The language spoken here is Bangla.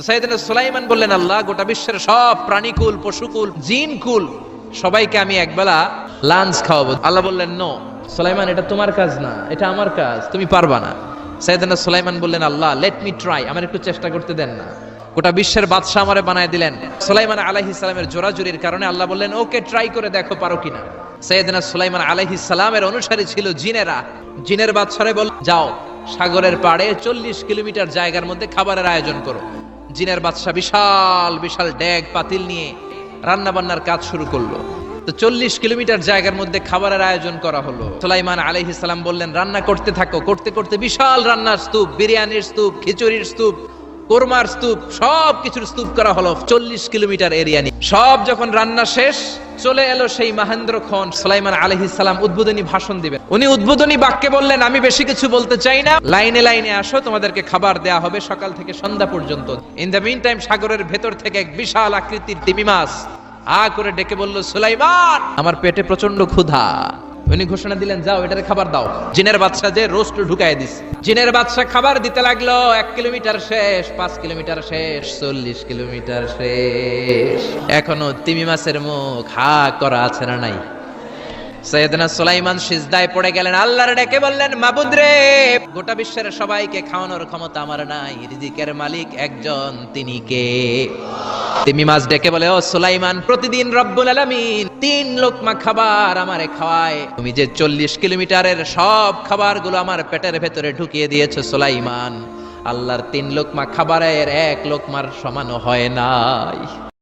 সাইয়েদনা সুলাইমান বললেন, আল্লাহ, গোটা বিশ্বের সব প্রাণীকুল, পশুকুল, জিনকুল সবাইকে আমি একবেলা লাঞ্চ খাওয়াবো। আল্লাহ বললেন, নো সুলাইমান, এটা তোমার কাজ না, এটা আমার কাজ, তুমি পারবা না। সাইয়েদনা সুলাইমান বললেন, আল্লাহ, লেট মি ট্রাই, আমার একটু চেষ্টা করতে দেন না। গোটা বিশ্বের বাদশা আমারে বানায় দিলেন। সুলাইমান আলাইহিস সালামের জোরাজুরির কারণে আল্লাহ বললেন, ওকে, ট্রাই করে দেখো পারো কিনা। সাইয়েদনা সুলাইমান আলাইহিস সালামের অনুসারী ছিল জিনেরা। জিনের বাদশারে বল, যাও সাগরের পাড়ে 40 কিলোমিটার জায়গার মধ্যে খাবারের আয়োজন করো। জিনের বাদশা বিশাল বিশাল ডেক পাতিল নিয়ে রান্না বান্নার কাজ শুরু করলো। তো 40 কিলোমিটার জায়গার মধ্যে খাবারের আয়োজন করা হলো। সুলাইমান আলাইহিস সালাম বললেন, রান্না করতে থাকো। করতে করতে বিশাল রান্নার স্তূপ, বিরিয়ানির স্তূপ, খিচুড়ির স্তূপ, কোরমার স্তূপ, সব কিছুর স্তূপ করা হলো 40 কিলোমিটার এরিয়া নিয়ে। সব যখন রান্না শেষ, চলে এলো সেই মহেন্দ্রক্ষণ। সুলাইমান আলাইহিস সালাম উদ্বোধনী ভাষণ দিবেন। উনি উদ্বোধনী বাক্যে বললেন, আমি বেশি কিছু বলতে চাই না, লাইনে লাইনে আসো, তোমাদেরকে খাবার দেয়া হবে সকাল থেকে সন্ধ্যা পর্যন্ত। ইন দ্য মিন টাইম সাগরের ভেতর থেকে এক বিশাল আকৃতির তিমি মাছ করে ডেকে বলল, সুলাইমান, আমার পেটে প্রচন্ড ক্ষুধা। উনি ঘোষণা দিলেন, যাও এটারে খাবার দাও। জিনের বাদশা যে রোস্ট ঢুকায় দিস। জিনের বাদশা খাবার দিতে লাগলো। 1 কিলোমিটার শেষ, 5 কিলোমিটার শেষ, 40 কিলোমিটার শেষ, এখনো তিমি মাছের মুখ হা করা আছে না নাই? সাইয়েদনা সুলাইমান সিজদায় পড়ে গেলেন, আল্লাহর ডেকে বললেন, মাবুদ রে, গোটা বিশ্বের সবাইকে খাওয়ানোর ক্ষমতা আমার নাই, রিজিকের মালিক একজন, তিনি কে? তিমি মাছ ডেকে বলে, ও সুলাইমান, প্রতিদিন রব্বুল আলামিন 3 লোকমা খাবার আমারে খাওয়ায়। তুমি যে 40 কিলোমিটারের সব খাবারগুলো আমার পেটের ভেতরে ঢুকিয়ে দিয়েছো সুলাইমান, আল্লাহর 3 লোকমা খাবারের 1 লোকমার সমানও হয় নাই।